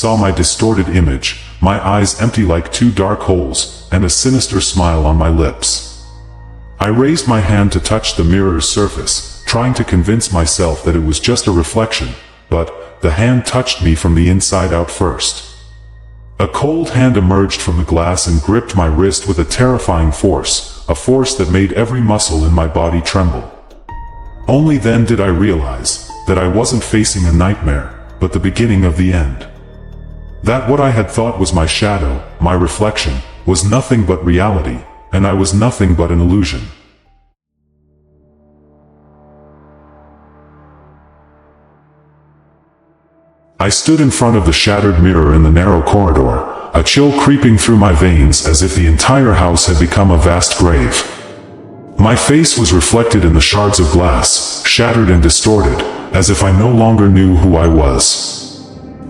saw my distorted image, my eyes empty like two dark holes, and a sinister smile on my lips. I raised my hand to touch the mirror's surface, trying to convince myself that it was just a reflection, but the hand touched me from the inside out first. A cold hand emerged from the glass and gripped my wrist with a terrifying force, a force that made every muscle in my body tremble. Only then did I realize that I wasn't facing a nightmare, but the beginning of the end. That what I had thought was my shadow, my reflection, was nothing but reality, and I was nothing but an illusion. I stood in front of the shattered mirror in the narrow corridor, a chill creeping through my veins as if the entire house had become a vast grave. My face was reflected in the shards of glass, shattered and distorted, as if I no longer knew who I was.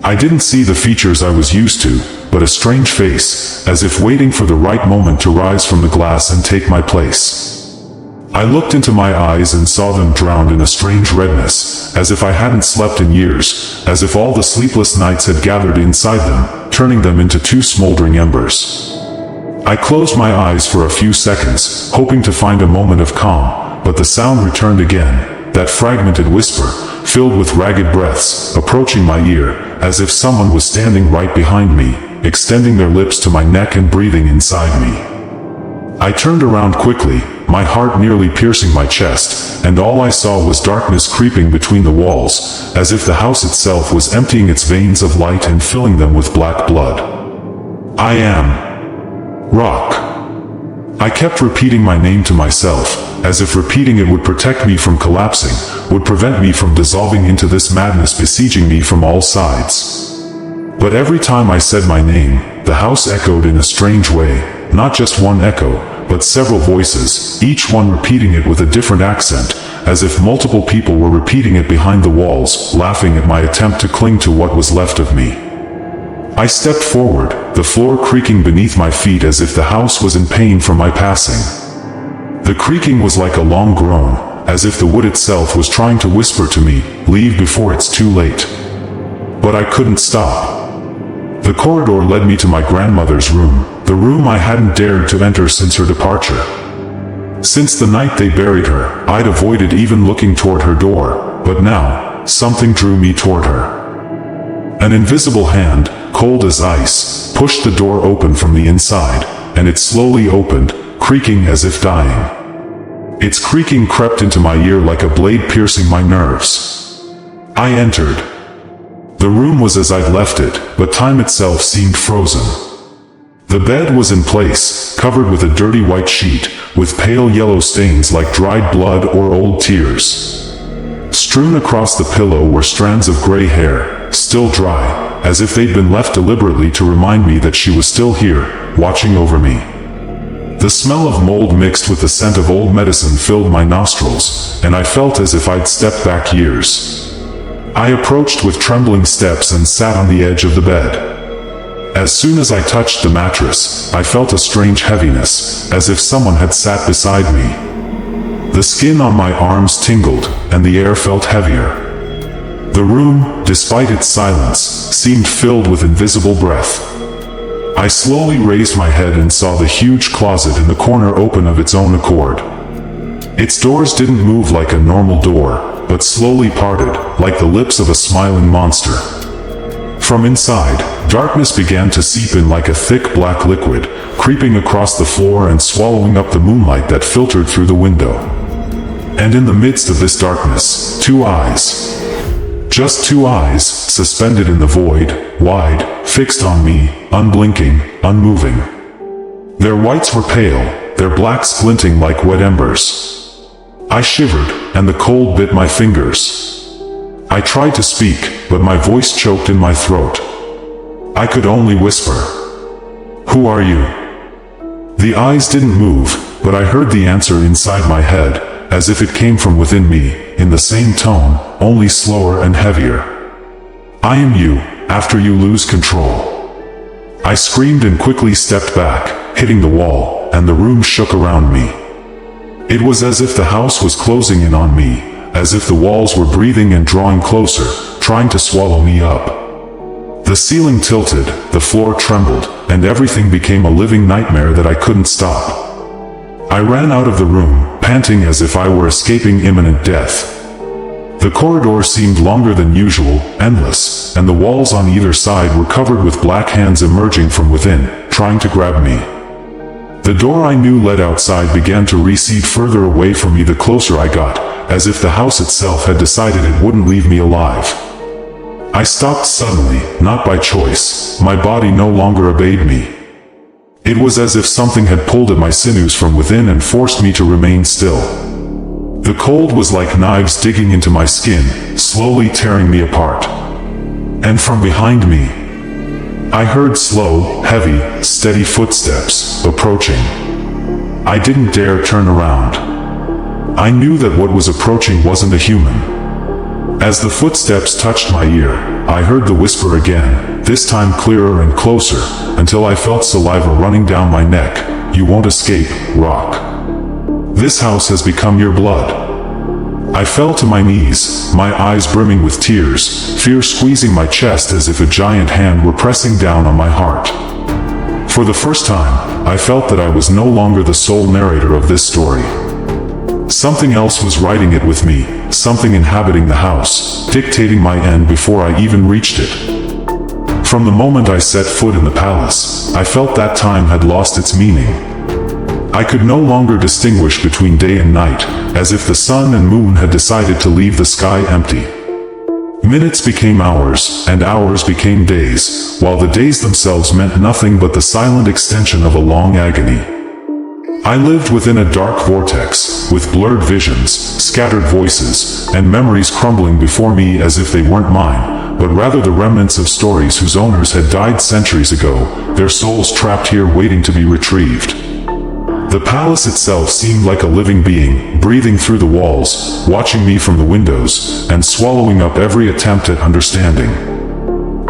I didn't see the features I was used to, but a strange face, as if waiting for the right moment to rise from the glass and take my place. I looked into my eyes and saw them drowned in a strange redness, as if I hadn't slept in years, as if all the sleepless nights had gathered inside them, turning them into two smoldering embers. I closed my eyes for a few seconds, hoping to find a moment of calm, but the sound returned again, that fragmented whisper, filled with ragged breaths, approaching my ear, as if someone was standing right behind me, extending their lips to my neck and breathing inside me. I turned around quickly, my heart nearly piercing my chest, and all I saw was darkness creeping between the walls, as if the house itself was emptying its veins of light and filling them with black blood. I am Rock. I kept repeating my name to myself, as if repeating it would protect me from collapsing, would prevent me from dissolving into this madness besieging me from all sides. But every time I said my name, the house echoed in a strange way, not just one echo, but several voices, each one repeating it with a different accent, as if multiple people were repeating it behind the walls, laughing at my attempt to cling to what was left of me. I stepped forward, the floor creaking beneath my feet as if the house was in pain from my passing. The creaking was like a long groan, as if the wood itself was trying to whisper to me, "Leave before it's too late." But I couldn't stop. The corridor led me to my grandmother's room, the room I hadn't dared to enter since her departure. Since the night they buried her, I'd avoided even looking toward her door, but now, something drew me toward her. An invisible hand, cold as ice, pushed the door open from the inside, and it slowly opened, creaking as if dying. Its creaking crept into my ear like a blade piercing my nerves. I entered. The room was as I'd left it, but time itself seemed frozen. The bed was in place, covered with a dirty white sheet, with pale yellow stains like dried blood or old tears. Strewn across the pillow were strands of gray hair, still dry, as if they'd been left deliberately to remind me that she was still here, watching over me. The smell of mold mixed with the scent of old medicine filled my nostrils, and I felt as if I'd stepped back years. I approached with trembling steps and sat on the edge of the bed. As soon as I touched the mattress, I felt a strange heaviness, as if someone had sat beside me. The skin on my arms tingled, and the air felt heavier. The room, despite its silence, seemed filled with invisible breath. I slowly raised my head and saw the huge closet in the corner open of its own accord. Its doors didn't move like a normal door, but slowly parted, like the lips of a smiling monster. From inside, darkness began to seep in like a thick black liquid, creeping across the floor and swallowing up the moonlight that filtered through the window. And in the midst of this darkness, two eyes. Just two eyes, suspended in the void, wide, fixed on me, unblinking, unmoving. Their whites were pale, their blacks glinting like wet embers. I shivered, and the cold bit my fingers. I tried to speak, but my voice choked in my throat. I could only whisper, "Who are you?" The eyes didn't move, but I heard the answer inside my head, as if it came from within me, in the same tone, only slower and heavier. "I am you, after you lose control." I screamed and quickly stepped back, hitting the wall, and the room shook around me. It was as if the house was closing in on me, as if the walls were breathing and drawing closer, trying to swallow me up. The ceiling tilted, the floor trembled, and everything became a living nightmare that I couldn't stop. I ran out of the room, panting as if I were escaping imminent death. The corridor seemed longer than usual, endless, and the walls on either side were covered with black hands emerging from within, trying to grab me. The door I knew led outside began to recede further away from me the closer I got, as if the house itself had decided it wouldn't leave me alive. I stopped suddenly, not by choice. My body no longer obeyed me. It was as if something had pulled at my sinews from within and forced me to remain still. The cold was like knives digging into my skin, slowly tearing me apart. And from behind me, I heard slow, heavy, steady footsteps approaching. I didn't dare turn around. I knew that what was approaching wasn't a human. As the footsteps touched my ear, I heard the whisper again, this time clearer and closer, until I felt saliva running down my neck. You won't escape, Rock. This house has become your blood. I fell to my knees, my eyes brimming with tears, fear squeezing my chest as if a giant hand were pressing down on my heart. For the first time, I felt that I was no longer the sole narrator of this story. Something else was writing it with me, something inhabiting the house, dictating my end before I even reached it. From the moment I set foot in the palace, I felt that time had lost its meaning. I could no longer distinguish between day and night, as if the sun and moon had decided to leave the sky empty. Minutes became hours, and hours became days, while the days themselves meant nothing but the silent extension of a long agony. I lived within a dark vortex, with blurred visions, scattered voices, and memories crumbling before me as if they weren't mine, but rather the remnants of stories whose owners had died centuries ago, their souls trapped here waiting to be retrieved. The palace itself seemed like a living being, breathing through the walls, watching me from the windows, and swallowing up every attempt at understanding.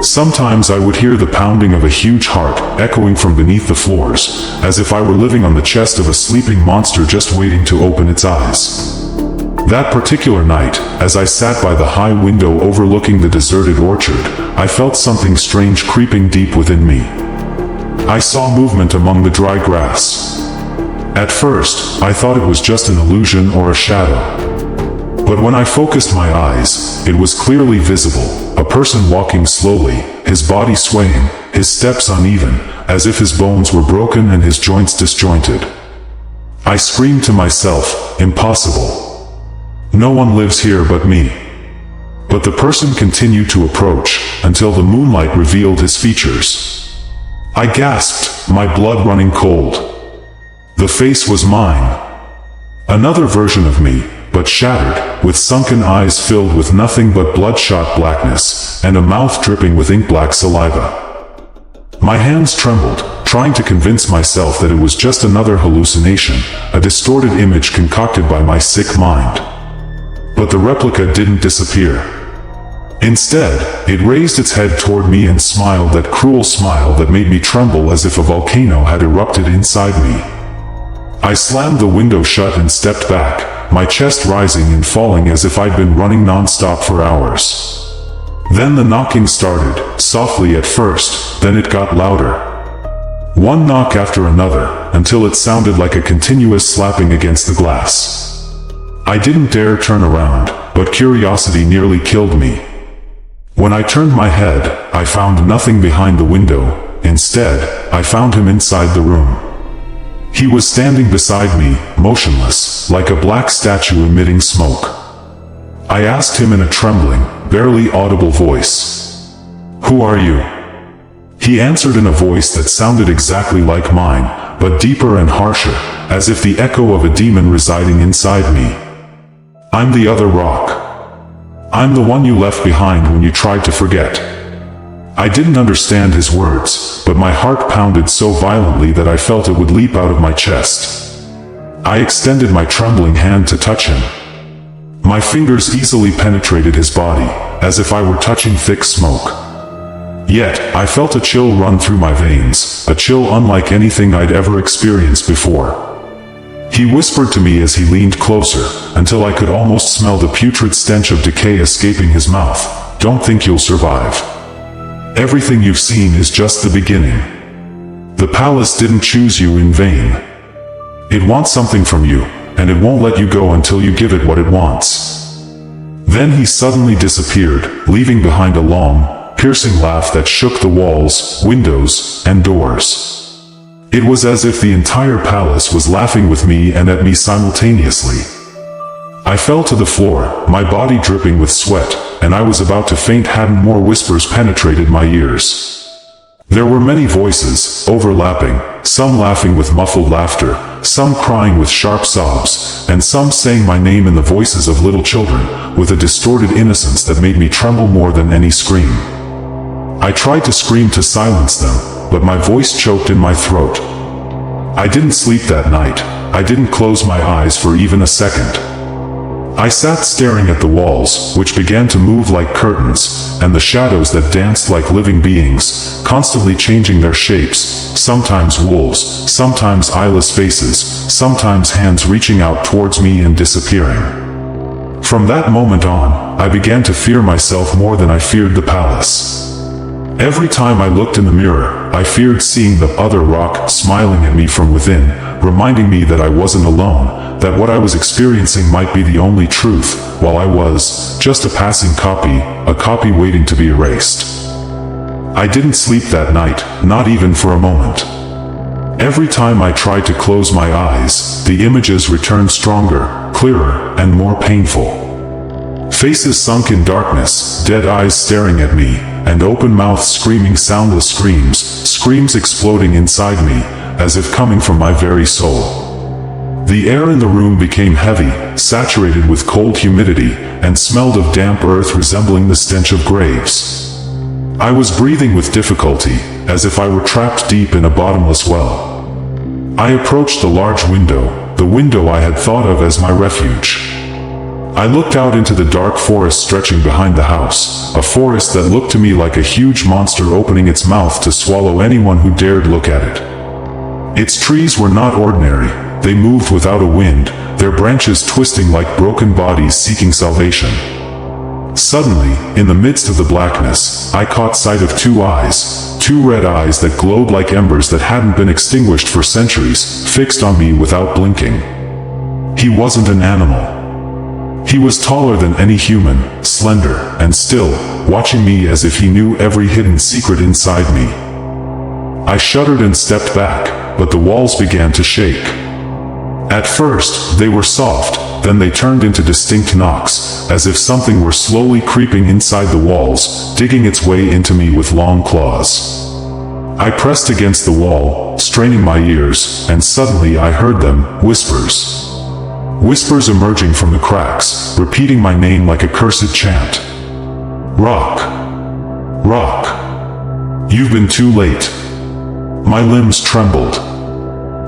Sometimes I would hear the pounding of a huge heart echoing from beneath the floors, as if I were living on the chest of a sleeping monster just waiting to open its eyes. That particular night, as I sat by the high window overlooking the deserted orchard, I felt something strange creeping deep within me. I saw movement among the dry grass. At first, I thought it was just an illusion or a shadow. But when I focused my eyes, it was clearly visible, a person walking slowly, his body swaying, his steps uneven, as if his bones were broken and his joints disjointed. I screamed to myself, impossible. No one lives here but me. But the person continued to approach, until the moonlight revealed his features. I gasped, my blood running cold. The face was mine. Another version of me, but shattered, with sunken eyes filled with nothing but bloodshot blackness, and a mouth dripping with ink-black saliva. My hands trembled, trying to convince myself that it was just another hallucination, a distorted image concocted by my sick mind. But the replica didn't disappear. Instead, it raised its head toward me and smiled that cruel smile that made me tremble as if a volcano had erupted inside me. I slammed the window shut and stepped back, my chest rising and falling as if I'd been running non-stop for hours. Then the knocking started, softly at first, then it got louder. One knock after another, until it sounded like a continuous slapping against the glass. I didn't dare turn around, but curiosity nearly killed me. When I turned my head, I found nothing behind the window. Instead, I found him inside the room. He was standing beside me, motionless, like a black statue emitting smoke. I asked him in a trembling, barely audible voice, "Who are you?" He answered in a voice that sounded exactly like mine, but deeper and harsher, as if the echo of a demon residing inside me. "I'm the other Rock. I'm the one you left behind when you tried to forget." I didn't understand his words, but my heart pounded so violently that I felt it would leap out of my chest. I extended my trembling hand to touch him. My fingers easily penetrated his body, as if I were touching thick smoke. Yet, I felt a chill run through my veins, a chill unlike anything I'd ever experienced before. He whispered to me as he leaned closer, until I could almost smell the putrid stench of decay escaping his mouth, "Don't think you'll survive. Everything you've seen is just the beginning. The palace didn't choose you in vain. It wants something from you, and it won't let you go until you give it what it wants." Then he suddenly disappeared, leaving behind a long, piercing laugh that shook the walls, windows, and doors. It was as if the entire palace was laughing with me and at me simultaneously. I fell to the floor, my body dripping with sweat, and I was about to faint hadn't more whispers penetrated my ears. There were many voices, overlapping, some laughing with muffled laughter, some crying with sharp sobs, and some saying my name in the voices of little children, with a distorted innocence that made me tremble more than any scream. I tried to scream to silence them, but my voice choked in my throat. I didn't sleep that night. I didn't close my eyes for even a second. I sat staring at the walls, which began to move like curtains, and the shadows that danced like living beings, constantly changing their shapes, sometimes wolves, sometimes eyeless faces, sometimes hands reaching out towards me and disappearing. From that moment on, I began to fear myself more than I feared the palace. Every time I looked in the mirror, I feared seeing the other rock smiling at me from within, reminding me that I wasn't alone, that what I was experiencing might be the only truth, while I was just a passing copy, a copy waiting to be erased. I didn't sleep that night, not even for a moment. Every time I tried to close my eyes, the images returned stronger, clearer, and more painful. Faces sunk in darkness, dead eyes staring at me, and open mouths screaming soundless screams, screams exploding inside me, as if coming from my very soul. The air in the room became heavy, saturated with cold humidity, and smelled of damp earth resembling the stench of graves. I was breathing with difficulty, as if I were trapped deep in a bottomless well. I approached the large window, the window I had thought of as my refuge. I looked out into the dark forest stretching behind the house, a forest that looked to me like a huge monster opening its mouth to swallow anyone who dared look at it. Its trees were not ordinary, they moved without a wind, their branches twisting like broken bodies seeking salvation. Suddenly, in the midst of the blackness, I caught sight of two eyes, two red eyes that glowed like embers that hadn't been extinguished for centuries, fixed on me without blinking. He wasn't an animal. He was taller than any human, slender, and still, watching me as if he knew every hidden secret inside me. I shuddered and stepped back, but the walls began to shake. At first, they were soft, then they turned into distinct knocks, as if something were slowly creeping inside the walls, digging its way into me with long claws. I pressed against the wall, straining my ears, and suddenly I heard them, whispers. Whispers emerging from the cracks, repeating my name like a cursed chant. Rock. Rock. You've been too late. My limbs trembled.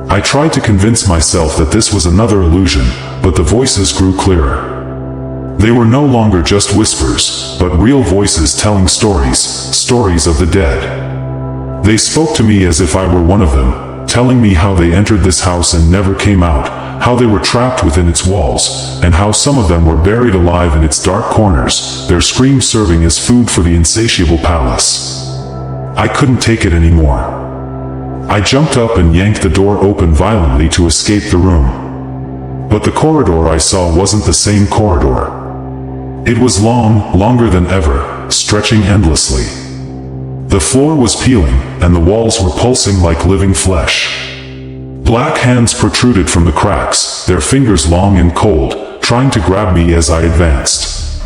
I tried to convince myself that this was another illusion, but the voices grew clearer. They were no longer just whispers, but real voices telling stories, stories of the dead. They spoke to me as if I were one of them, telling me how they entered this house and never came out, how they were trapped within its walls, and how some of them were buried alive in its dark corners, their screams serving as food for the insatiable palace. I couldn't take it anymore. I jumped up and yanked the door open violently to escape the room. But the corridor I saw wasn't the same corridor. It was long, longer than ever, stretching endlessly. The floor was peeling, and the walls were pulsing like living flesh. Black hands protruded from the cracks, their fingers long and cold, trying to grab me as I advanced.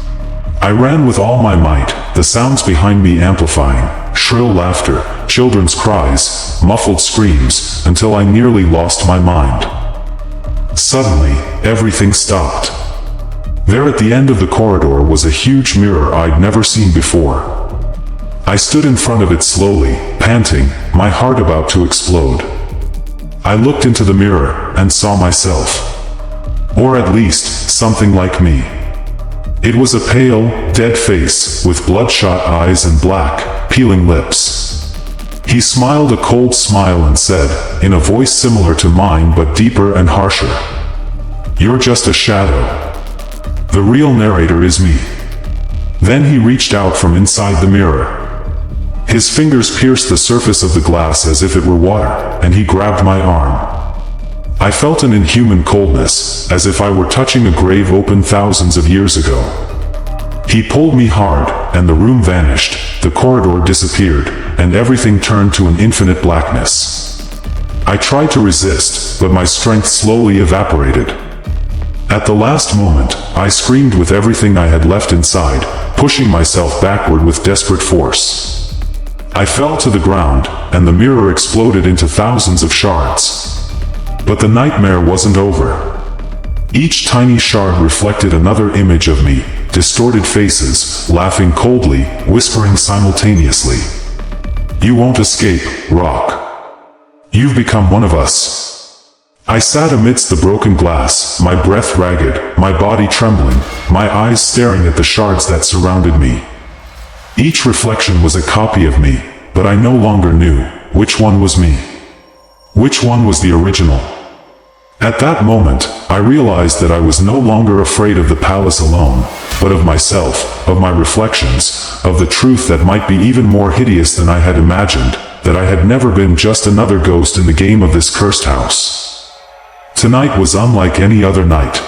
I ran with all my might, the sounds behind me amplifying, shrill laughter, children's cries, muffled screams, until I nearly lost my mind. Suddenly, everything stopped. There at the end of the corridor was a huge mirror I'd never seen before. I stood in front of it slowly, panting, my heart about to explode. I looked into the mirror and saw myself. Or at least, something like me. It was a pale, dead face, with bloodshot eyes and black, peeling lips. He smiled a cold smile and said, in a voice similar to mine but deeper and harsher, "You're just a shadow. The real narrator is me." Then he reached out from inside the mirror. His fingers pierced the surface of the glass as if it were water, and he grabbed my arm. I felt an inhuman coldness, as if I were touching a grave opened thousands of years ago. He pulled me hard, and the room vanished, the corridor disappeared, and everything turned to an infinite blackness. I tried to resist, but my strength slowly evaporated. At the last moment, I screamed with everything I had left inside, pushing myself backward with desperate force. I fell to the ground, and the mirror exploded into thousands of shards. But the nightmare wasn't over. Each tiny shard reflected another image of me, distorted faces, laughing coldly, whispering simultaneously. "You won't escape, Rock. You've become one of us." I sat amidst the broken glass, my breath ragged, my body trembling, my eyes staring at the shards that surrounded me. Each reflection was a copy of me, but I no longer knew which one was me. Which one was the original? At that moment, I realized that I was no longer afraid of the palace alone, but of myself, of my reflections, of the truth that might be even more hideous than I had imagined, that I had never been just another ghost in the game of this cursed house. Tonight was unlike any other night.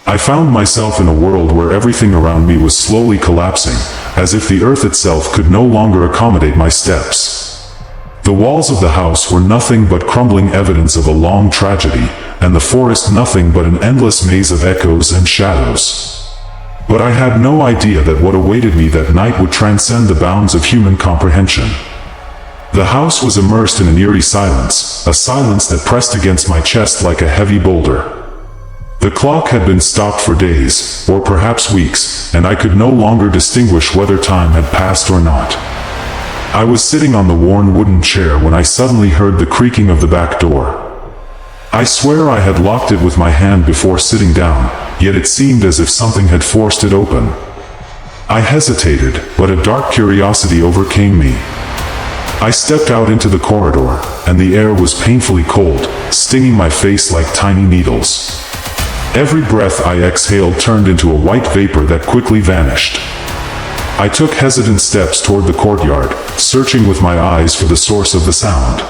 I found myself in a world where everything around me was slowly collapsing, as if the earth itself could no longer accommodate my steps. The walls of the house were nothing but crumbling evidence of a long tragedy, and the forest nothing but an endless maze of echoes and shadows. But I had no idea that what awaited me that night would transcend the bounds of human comprehension. The house was immersed in an eerie silence, a silence that pressed against my chest like a heavy boulder. The clock had been stopped for days, or perhaps weeks, and I could no longer distinguish whether time had passed or not. I was sitting on the worn wooden chair when I suddenly heard the creaking of the back door. I swear I had locked it with my hand before sitting down, yet it seemed as if something had forced it open. I hesitated, but a dark curiosity overcame me. I stepped out into the corridor, and the air was painfully cold, stinging my face like tiny needles. Every breath I exhaled turned into a white vapor that quickly vanished. I took hesitant steps toward the courtyard, searching with my eyes for the source of the sound.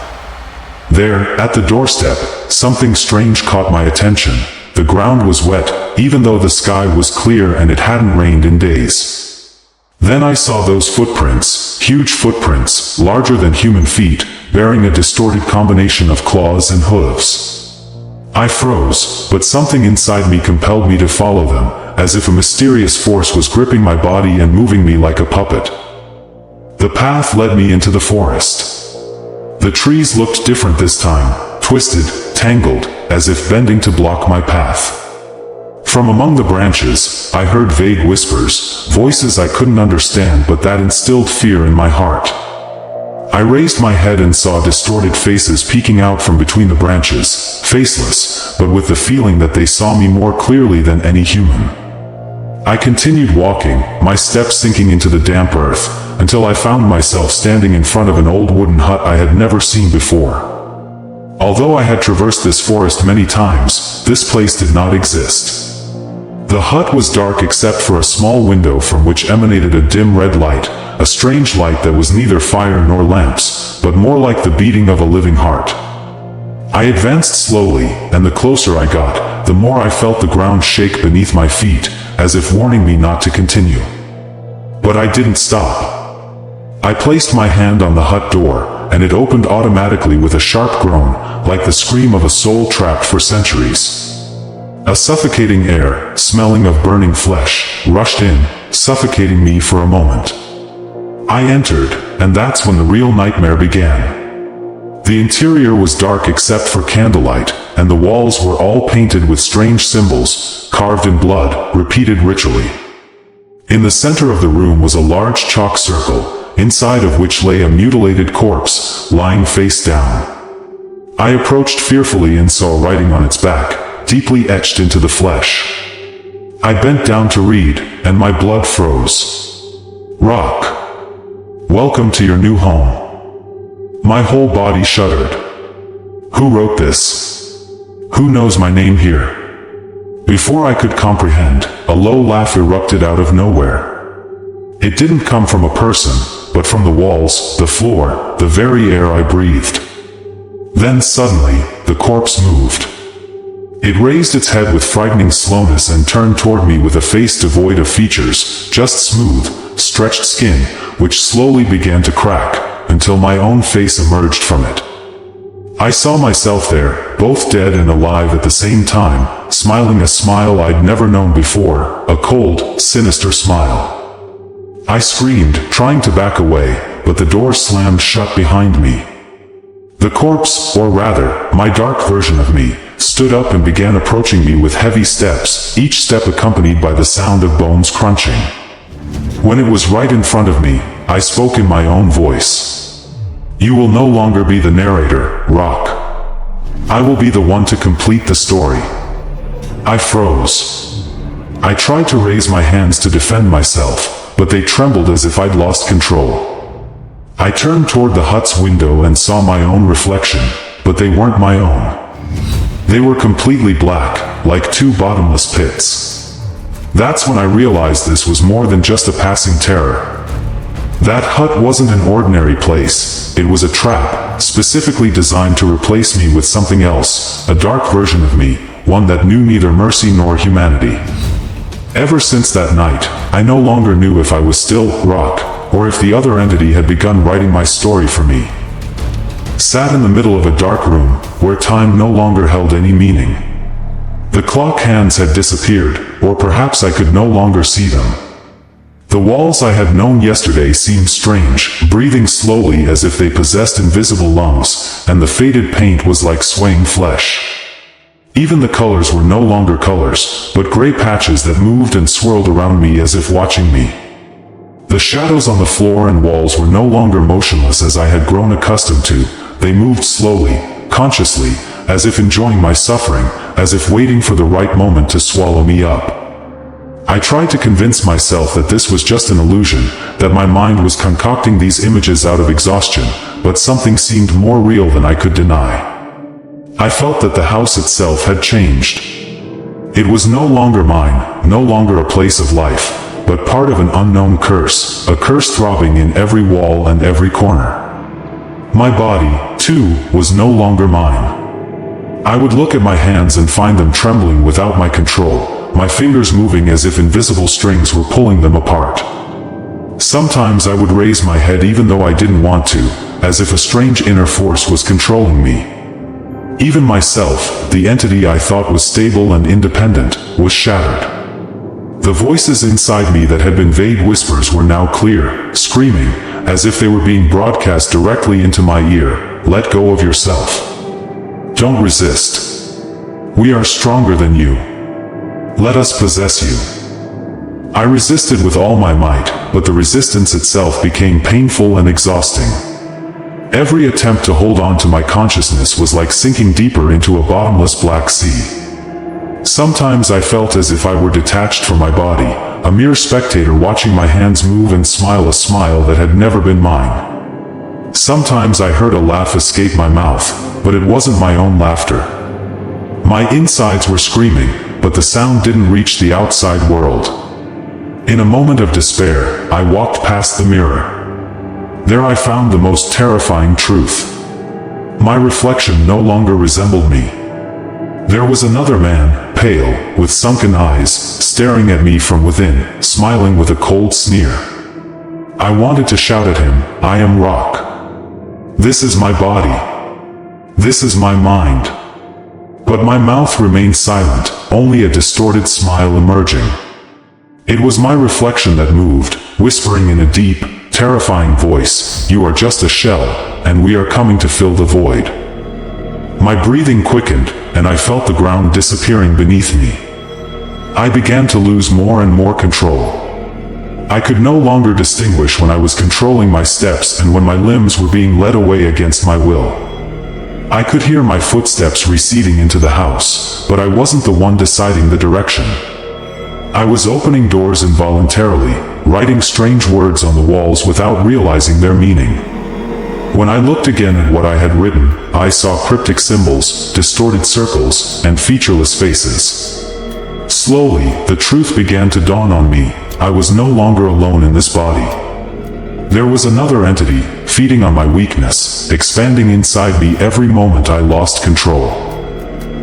There, at the doorstep, something strange caught my attention. The ground was wet, even though the sky was clear and it hadn't rained in days. Then I saw those footprints, huge footprints, larger than human feet, bearing a distorted combination of claws and hooves. I froze, but something inside me compelled me to follow them, as if a mysterious force was gripping my body and moving me like a puppet. The path led me into the forest. The trees looked different this time, twisted, tangled, as if bending to block my path. From among the branches, I heard vague whispers, voices I couldn't understand but that instilled fear in my heart. I raised my head and saw distorted faces peeking out from between the branches, faceless, but with the feeling that they saw me more clearly than any human. I continued walking, my steps sinking into the damp earth, until I found myself standing in front of an old wooden hut I had never seen before. Although I had traversed this forest many times, this place did not exist. The hut was dark except for a small window from which emanated a dim red light, a strange light that was neither fire nor lamps, but more like the beating of a living heart. I advanced slowly, and the closer I got, the more I felt the ground shake beneath my feet, as if warning me not to continue. But I didn't stop. I placed my hand on the hut door, and it opened automatically with a sharp groan, like the scream of a soul trapped for centuries. A suffocating air, smelling of burning flesh, rushed in, suffocating me for a moment. I entered, and that's when the real nightmare began. The interior was dark except for candlelight, and the walls were all painted with strange symbols, carved in blood, repeated ritually. In the center of the room was a large chalk circle, inside of which lay a mutilated corpse, lying face down. I approached fearfully and saw writing on its back, deeply etched into the flesh. I bent down to read, and my blood froze. Rock. Welcome to your new home. My whole body shuddered. Who wrote this? Who knows my name here? Before I could comprehend, a low laugh erupted out of nowhere. It didn't come from a person, but from the walls, the floor, the very air I breathed. Then suddenly, the corpse moved. It raised its head with frightening slowness and turned toward me with a face devoid of features, just smooth, stretched skin, which slowly began to crack, until my own face emerged from it. I saw myself there, both dead and alive at the same time, smiling a smile I'd never known before, a cold, sinister smile. I screamed, trying to back away, but the door slammed shut behind me. The corpse, or rather, my dark version of me, stood up and began approaching me with heavy steps, each step accompanied by the sound of bones crunching. When it was right in front of me, I spoke in my own voice. "You will no longer be the narrator, Rock. I will be the one to complete the story." I froze. I tried to raise my hands to defend myself, but they trembled as if I'd lost control. I turned toward the hut's window and saw my own reflection, but they weren't my own. They were completely black, like two bottomless pits. That's when I realized this was more than just a passing terror. That hut wasn't an ordinary place, it was a trap, specifically designed to replace me with something else, a dark version of me, one that knew neither mercy nor humanity. Ever since that night, I no longer knew if I was still Rock, or if the other entity had begun writing my story for me. Sat in the middle of a dark room, where time no longer held any meaning. The clock hands had disappeared, or perhaps I could no longer see them. The walls I had known yesterday seemed strange, breathing slowly as if they possessed invisible lungs, and the faded paint was like swaying flesh. Even the colors were no longer colors, but gray patches that moved and swirled around me as if watching me. The shadows on the floor and walls were no longer motionless as I had grown accustomed to. They moved slowly, consciously, as if enjoying my suffering, as if waiting for the right moment to swallow me up. I tried to convince myself that this was just an illusion, that my mind was concocting these images out of exhaustion, but something seemed more real than I could deny. I felt that the house itself had changed. It was no longer mine, no longer a place of life, but part of an unknown curse, a curse throbbing in every wall and every corner. My body, too, was no longer mine. I would look at my hands and find them trembling without my control, my fingers moving as if invisible strings were pulling them apart. Sometimes I would raise my head even though I didn't want to, as if a strange inner force was controlling me. Even myself, the entity I thought was stable and independent, was shattered. The voices inside me that had been vague whispers were now clear, screaming, as if they were being broadcast directly into my ear, "Let go of yourself. Don't resist. We are stronger than you. Let us possess you." I resisted with all my might, but the resistance itself became painful and exhausting. Every attempt to hold on to my consciousness was like sinking deeper into a bottomless black sea. Sometimes I felt as if I were detached from my body, a mere spectator watching my hands move and smile a smile that had never been mine. Sometimes I heard a laugh escape my mouth, but it wasn't my own laughter. My insides were screaming, but the sound didn't reach the outside world. In a moment of despair, I walked past the mirror. There I found the most terrifying truth. My reflection no longer resembled me. There was another man, pale, with sunken eyes, staring at me from within, smiling with a cold sneer. I wanted to shout at him, "I am Rock. This is my body. This is my mind." But my mouth remained silent, only a distorted smile emerging. It was my reflection that moved, whispering in a deep, terrifying voice, "You are just a shell, and we are coming to fill the void." My breathing quickened, and I felt the ground disappearing beneath me. I began to lose more and more control. I could no longer distinguish when I was controlling my steps and when my limbs were being led away against my will. I could hear my footsteps receding into the house, but I wasn't the one deciding the direction. I was opening doors involuntarily, writing strange words on the walls without realizing their meaning. When I looked again at what I had written, I saw cryptic symbols, distorted circles, and featureless faces. Slowly, the truth began to dawn on me. I was no longer alone in this body. There was another entity, feeding on my weakness, expanding inside me every moment I lost control.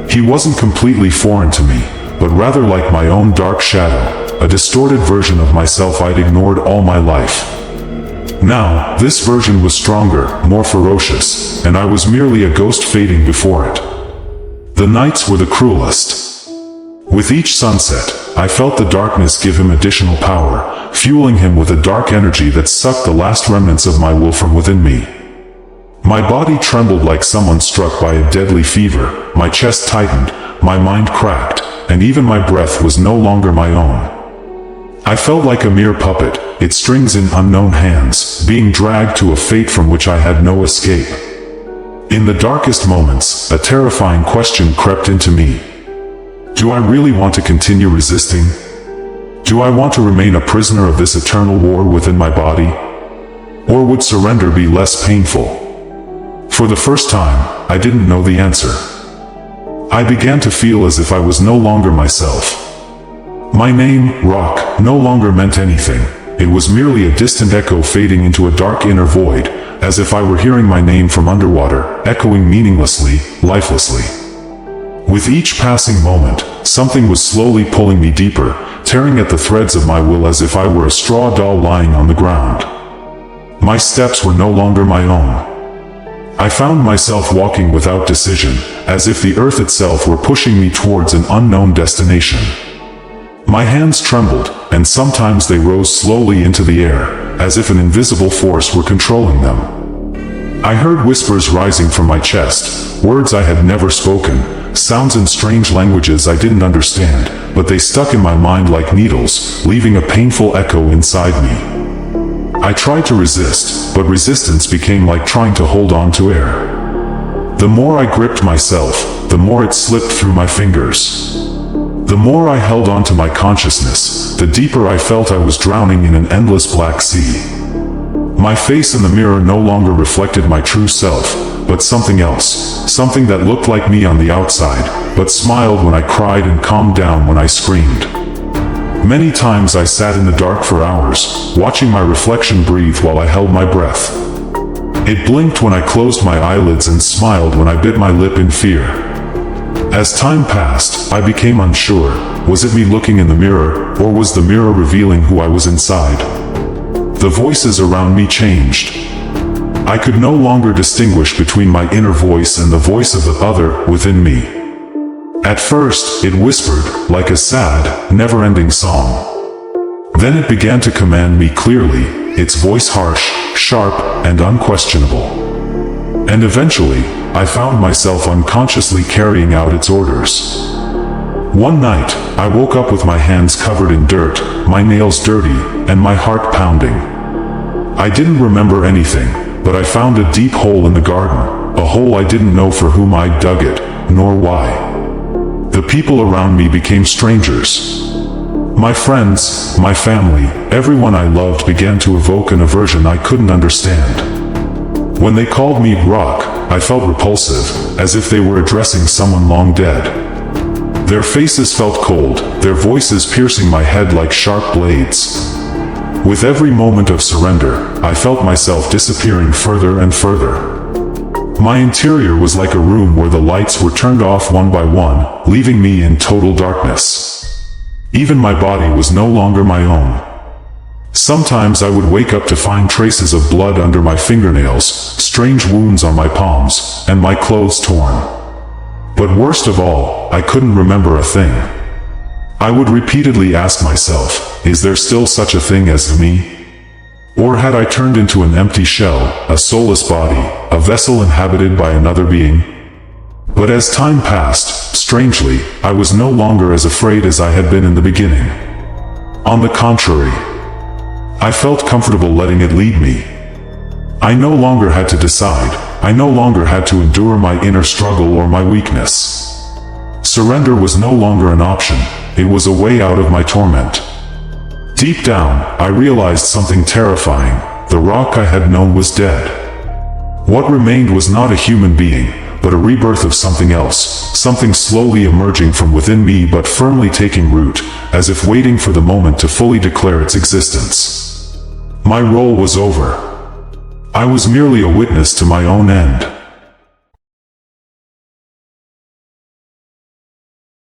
He wasn't completely foreign to me, but rather like my own dark shadow, a distorted version of myself I'd ignored all my life. Now, this version was stronger, more ferocious, and I was merely a ghost fading before it. The nights were the cruelest. With each sunset, I felt the darkness give him additional power, fueling him with a dark energy that sucked the last remnants of my will from within me. My body trembled like someone struck by a deadly fever, my chest tightened, my mind cracked, and even my breath was no longer my own. I felt like a mere puppet, its strings in unknown hands, being dragged to a fate from which I had no escape. In the darkest moments, a terrifying question crept into me. Do I really want to continue resisting? Do I want to remain a prisoner of this eternal war within my body? Or would surrender be less painful? For the first time, I didn't know the answer. I began to feel as if I was no longer myself. My name, Rock, no longer meant anything. It was merely a distant echo fading into a dark inner void, as if I were hearing my name from underwater, echoing meaninglessly, lifelessly. With each passing moment, something was slowly pulling me deeper, tearing at the threads of my will as if I were a straw doll lying on the ground. My steps were no longer my own. I found myself walking without decision, as if the earth itself were pushing me towards an unknown destination. My hands trembled, and sometimes they rose slowly into the air, as if an invisible force were controlling them. I heard whispers rising from my chest, words I had never spoken, sounds in strange languages I didn't understand, but they stuck in my mind like needles, leaving a painful echo inside me. I tried to resist, but resistance became like trying to hold on to air. The more I gripped myself, the more it slipped through my fingers. The more I held on to my consciousness, the deeper I felt I was drowning in an endless black sea. My face in the mirror no longer reflected my true self, but something else, something that looked like me on the outside, but smiled when I cried and calmed down when I screamed. Many times I sat in the dark for hours, watching my reflection breathe while I held my breath. It blinked when I closed my eyelids and smiled when I bit my lip in fear. As time passed, I became unsure. Was it me looking in the mirror, or was the mirror revealing who I was inside? The voices around me changed. I could no longer distinguish between my inner voice and the voice of the other within me. At first, it whispered, like a sad, never-ending song. Then it began to command me clearly, its voice harsh, sharp, and unquestionable. And eventually, I found myself unconsciously carrying out its orders. One night, I woke up with my hands covered in dirt, my nails dirty, and my heart pounding. I didn't remember anything, but I found a deep hole in the garden, a hole I didn't know for whom I'd dug it, nor why. The people around me became strangers. My friends, my family, everyone I loved began to evoke an aversion I couldn't understand. When they called me Rock, I felt repulsive, as if they were addressing someone long dead. Their faces felt cold, their voices piercing my head like sharp blades. With every moment of surrender, I felt myself disappearing further and further. My interior was like a room where the lights were turned off one by one, leaving me in total darkness. Even my body was no longer my own. Sometimes I would wake up to find traces of blood under my fingernails, strange wounds on my palms, and my clothes torn. But worst of all, I couldn't remember a thing. I would repeatedly ask myself, is there still such a thing as me? Or had I turned into an empty shell, a soulless body, a vessel inhabited by another being? But as time passed, strangely, I was no longer as afraid as I had been in the beginning. On the contrary, I felt comfortable letting it lead me. I no longer had to decide. I no longer had to endure my inner struggle or my weakness. Surrender was no longer an option. It was a way out of my torment. Deep down, I realized something terrifying. The Rock I had known was dead. What remained was not a human being, but a rebirth of something else, something slowly emerging from within me but firmly taking root, as if waiting for the moment to fully declare its existence. My role was over. I was merely a witness to my own end.